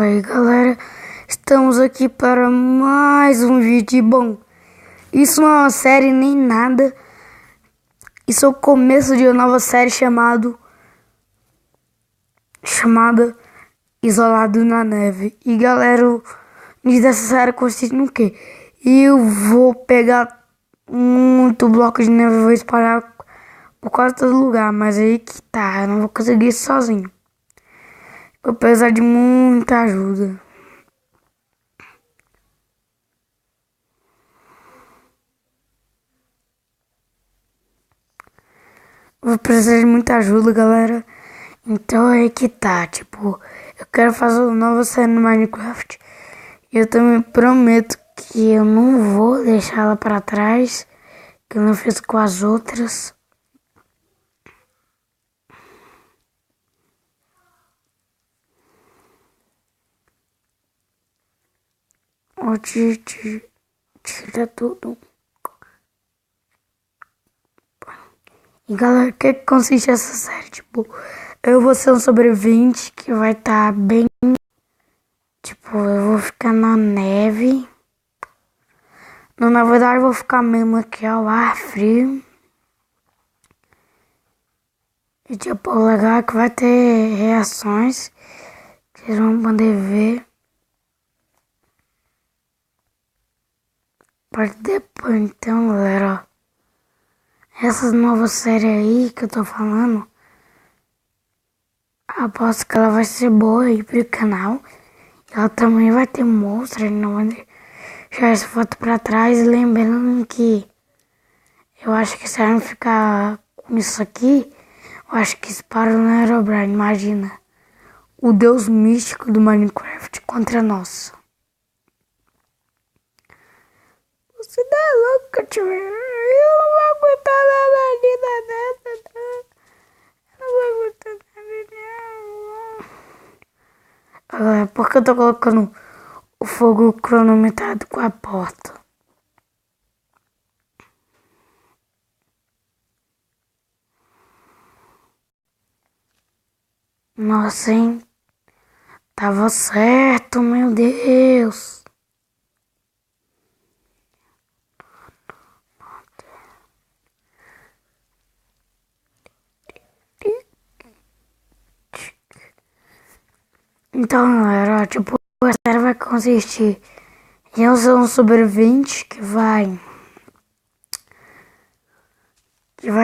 Aí galera, estamos aqui para mais um vídeo. Bom, isso não é uma série nem nada. Isso é o começo de uma nova série chamada Isolado na Neve. E galera, o início dessa série consiste no quê? Eu vou pegar muito bloco de neve e vou espalhar por quase todo lugar. Mas aí que tá, eu não vou conseguir isso sozinho. Vou precisar de muita ajuda. Vou precisar de muita ajuda, galera. Então é que tá, tipo, eu quero fazer uma nova série no Minecraft. E eu também prometo que eu não vou deixar ela pra trás, que eu não fiz com as outras. Tira tudo. E galera, o que consiste essa série? Tipo, eu vou ser um sobrevivente que vai estar bem. Tipo, eu vou ficar na neve. Não, na verdade, eu vou ficar mesmo aqui ao ar frio. E tipo, o legal é que vai ter reações que vocês vão poder ver. Parte depois, então, galera, ó. Essa nova série aí que eu tô falando, aposto que ela vai ser boa aí pro canal. Ela também vai ter monstro, ele não vai deixar essa foto pra trás. Lembrando que eu acho que se a gente ficar com isso aqui, eu acho que dispara no Herobrine. Imagina, o deus místico do Minecraft contra nós. Você tá louco, tio? Eu não vou aguentar nada dessa, não. Eu não vou aguentar nada, não. Agora, por que eu tô colocando o fogo cronometrado com a porta? Nossa, hein? Tava certo, meu Deus. Então, galera, tipo, a série vai consistir em eu ser um sobrevivente que vai,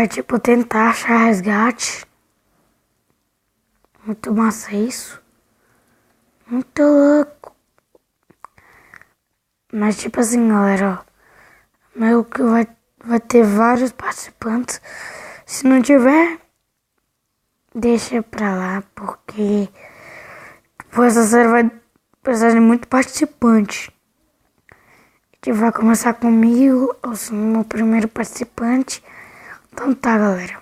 tipo, tentar achar resgate. Muito massa isso. Muito louco. Mas, tipo assim, galera, ó, meio que vai ter vários participantes. Se não tiver, deixa pra lá, porque essa série vai precisar de muito participante. A gente vai começar comigo, eu sou o meu primeiro participante. Então tá, galera.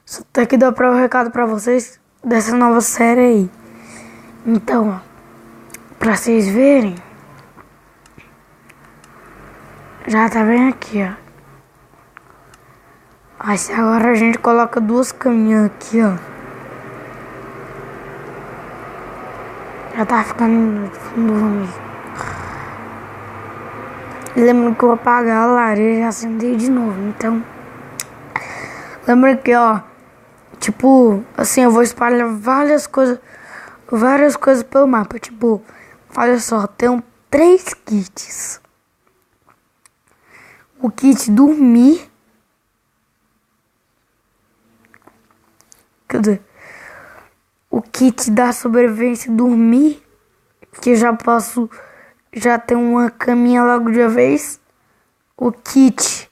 Só tenho que dar o recado pra vocês dessa nova série aí. Então, ó, pra vocês verem, já tá bem aqui, ó. Aí agora a gente coloca duas caminhas aqui, ó. Já tá ficando fundo. Lembra que eu vou apagar a lareira e acender de novo. Então, lembra que, ó, tipo, assim, eu vou espalhar várias coisas pelo mapa. Tipo, olha só, tem 3 kits. O kit dormir. Quer dizer, o kit da sobrevivência dormir, que eu já ter uma caminha logo de uma vez. O kit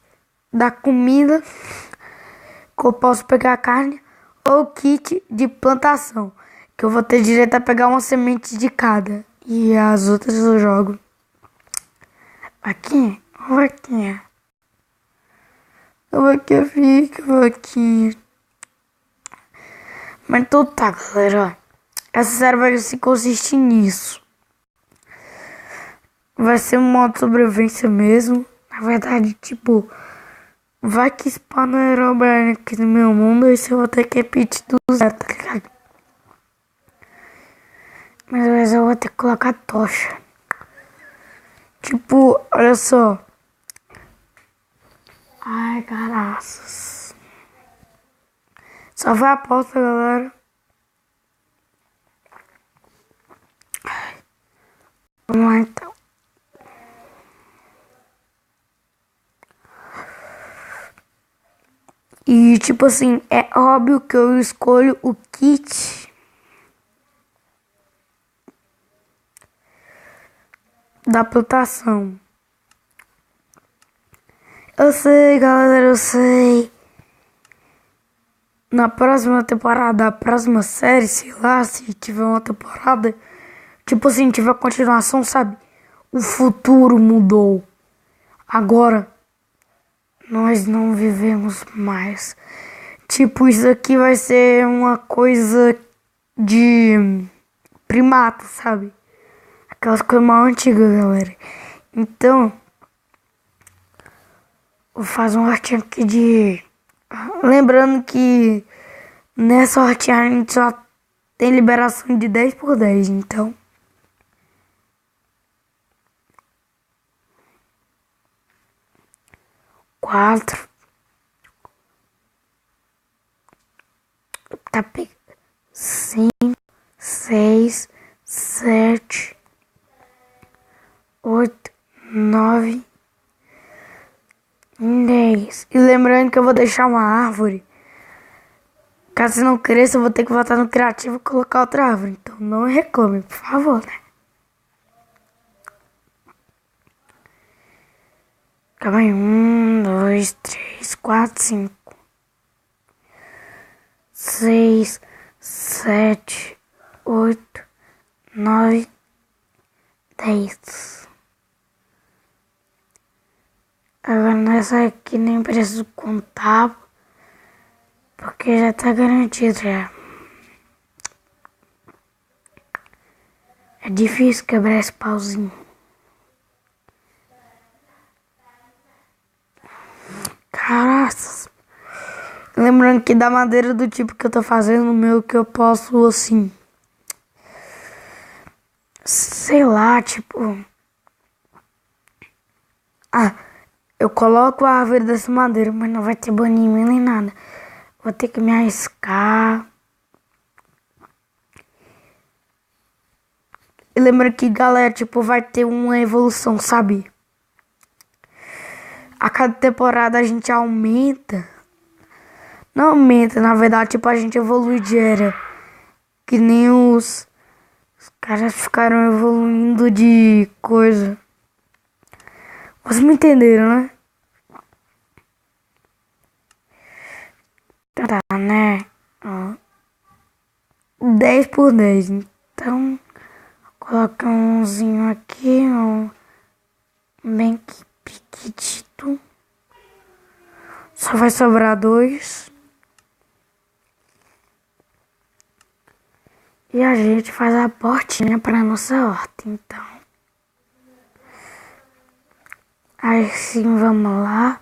da comida, que eu posso pegar carne. Ou o kit de plantação, que eu vou ter direito a pegar uma semente de cada. E as outras eu jogo. Vaquinha? Vaquinha. Vaquinha fica, vaquinha. Mas então tá, galera. Essa série vai se consistir nisso. Vai ser um modo de sobrevivência mesmo. Na verdade, tipo, vai que spawna Herobrine aqui no meu mundo. E se eu vou ter que repetir do zero, tá ligado? Mas eu vou ter que colocar tocha. Tipo, olha só. Ai, caraças. Só vai a porta, galera. Vamos lá, então. E, tipo assim, é óbvio que eu escolho o kit da plantação. Eu sei, galera, eu sei. Na próxima temporada, a próxima série, sei lá, se tiver uma temporada, tipo assim, tiver continuação, sabe? O futuro mudou. Agora, nós não vivemos mais. Tipo, isso aqui vai ser uma coisa de primato, sabe? Aquelas coisas mal antigas, galera. Então, vou fazer um hortinho aqui de... Lembrando que nessa hortinha a gente só tem liberação de 10 por 10, então... Quatro. Tá pegando. 5, 6, 7, 8, 9, 10. E lembrando que eu vou deixar uma árvore. Caso não cresça, eu vou ter que voltar no criativo e colocar outra árvore. Então não reclame, por favor, né? Calma aí. 1, 2, 3, 4, 5, 6, 7, 8, 9, 10. Agora nessa aqui nem preciso contar, porque já tá garantido já. É difícil quebrar esse pauzinho. Caraças. Lembrando que da madeira do tipo que eu tô fazendo o meu, que eu posso assim... Sei lá, tipo... Ah, eu coloco a árvore dessa madeira, mas não vai ter banimento nem nada. Vou ter que me arriscar. E lembra que, galera, tipo, vai ter uma evolução, sabe? A cada temporada a gente aumenta. Não aumenta, na verdade, tipo, a gente evolui de era. Que nem os caras ficaram evoluindo de coisa. Vocês me entenderam, né? Tá, né? Ó. 10 por 10. Então, coloca umzinho aqui, um bem pequitito. Só vai sobrar 2. E a gente faz a portinha pra nossa horta, então. Aí sim, vamos lá.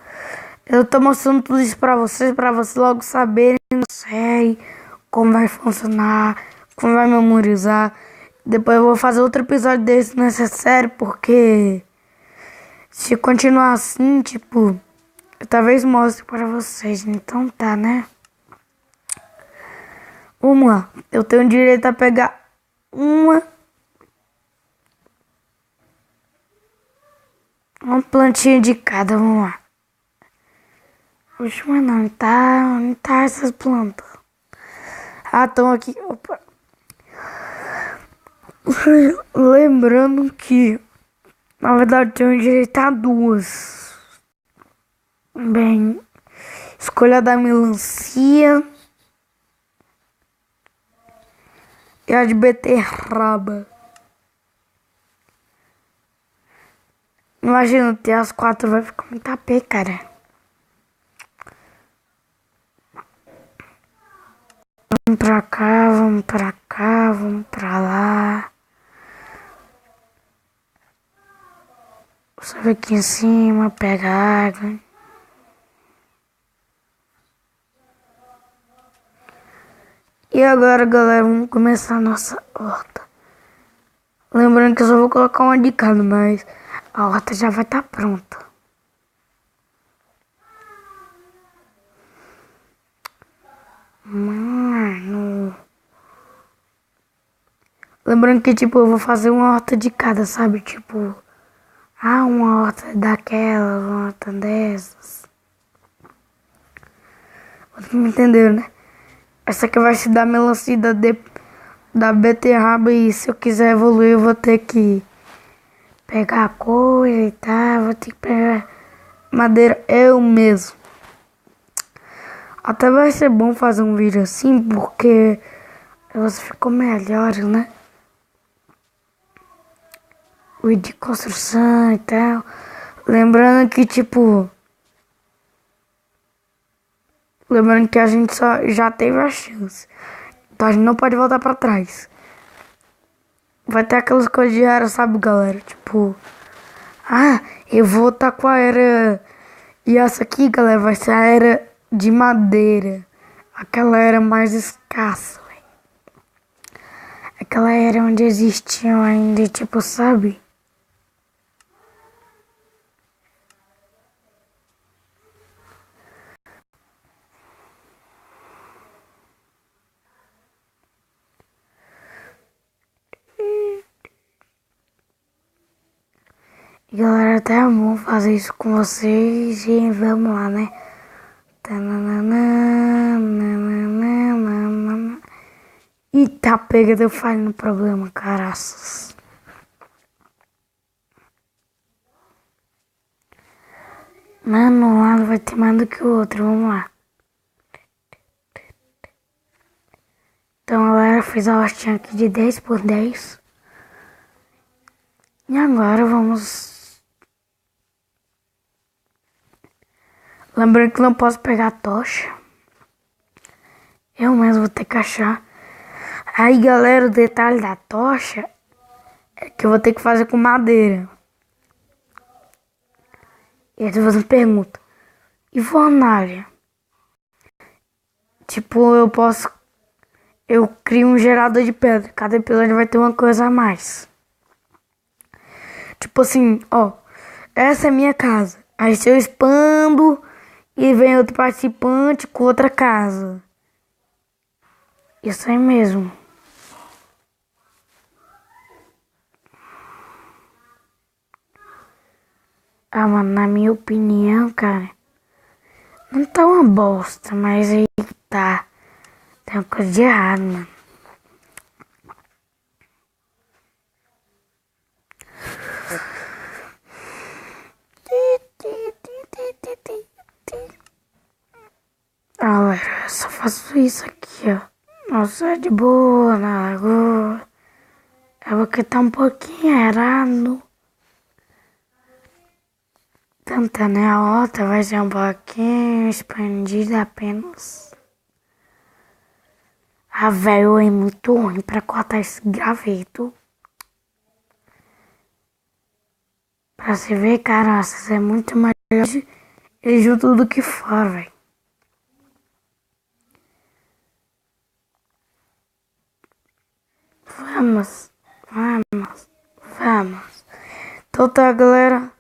Eu tô mostrando tudo isso pra vocês logo saberem a série, como vai funcionar, como vai memorizar. Depois eu vou fazer outro episódio desse nessa série, porque se continuar assim, tipo, eu talvez mostre pra vocês. Então tá, né? Vamos lá. Eu tenho direito a pegar uma plantinha de cada. Vamos lá. Última não, onde tá essas plantas? Ah, estão aqui. Opa. Lembrando que, na verdade, eu tenho direito a 2. Bem, escolha da melancia e a de beterraba. Imagina ter as 4, vai ficar muito AP, cara. Vamos pra cá, vamos pra cá, vamos pra lá. Sobe aqui em cima, pega água. E agora, galera, vamos começar a nossa horta. Lembrando que eu só vou colocar uma de cada, mas a horta já vai estar pronta. Mano. Lembrando que, tipo, eu vou fazer uma horta de cada, sabe? Tipo, uma horta daquela, uma horta dessas. Vocês me entenderam, né? Essa aqui vai se dar melancia da beterraba e se eu quiser evoluir eu vou ter que pegar coisa e tal, vou ter que pegar madeira eu mesmo. Até vai ser bom fazer um vídeo assim porque você ficou melhor, né? O vídeo de construção e tal. Lembrando que tipo... Lembrando que a gente só já teve a chance. Então a gente não pode voltar pra trás. Vai ter aquelas coisas de era, sabe, galera? Tipo... eu vou estar com a era... E essa aqui, galera, vai ser a era de madeira. Aquela era mais escassa, velho. Aquela era onde existiam ainda, tipo, sabe? E galera, até é bom fazer isso com vocês e vamos lá, né? Eita, pega, deu falha no problema, caraças. Mano, um lado vai ter mais do que o outro, vamos lá. Então, galera, fiz a hostinha aqui de 10 por 10. E agora vamos... Lembrando que não posso pegar a tocha. Eu mesmo vou ter que achar. Aí, galera, o detalhe da tocha é que eu vou ter que fazer com madeira. E aí você pergunta, e fornalha? Tipo, eu crio um gerador de pedra. Cada episódio vai ter uma coisa a mais. Tipo assim, ó. Essa é minha casa. Aí se eu expando e vem outro participante com outra casa. Isso aí mesmo. Mano, na minha opinião, cara, não tá uma bosta, mas aí tá. Tem uma coisa de errado, mano. Galera, eu só faço isso aqui, ó. Nossa, é de boa na lagoa. É porque tá um pouquinho errado. Tanta, né? A outra vai ser um pouquinho expandida apenas. Velho, é muito ruim pra cortar esse graveto. Pra você ver, cara, nossa, é muito mais ele junto do que fora, velho. Vamos. Então tá, galera.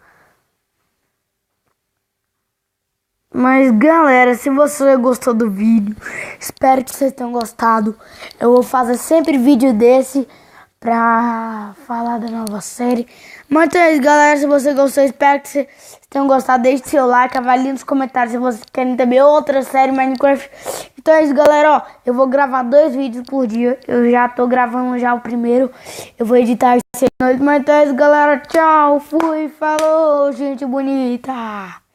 Mas galera, se você gostou do vídeo, espero que vocês tenham gostado. Eu vou fazer sempre vídeo desse pra falar da nova série. Mas então é isso, galera, se você gostou, espero que vocês tenham gostado. Deixe seu like, avalie nos comentários se vocês querem também outra série Minecraft. Então é isso, galera, ó, eu vou gravar 2 vídeos por dia. Eu já tô gravando já o primeiro. Eu vou editar esse noite. Mas então é isso, galera, tchau, fui, falou, gente bonita.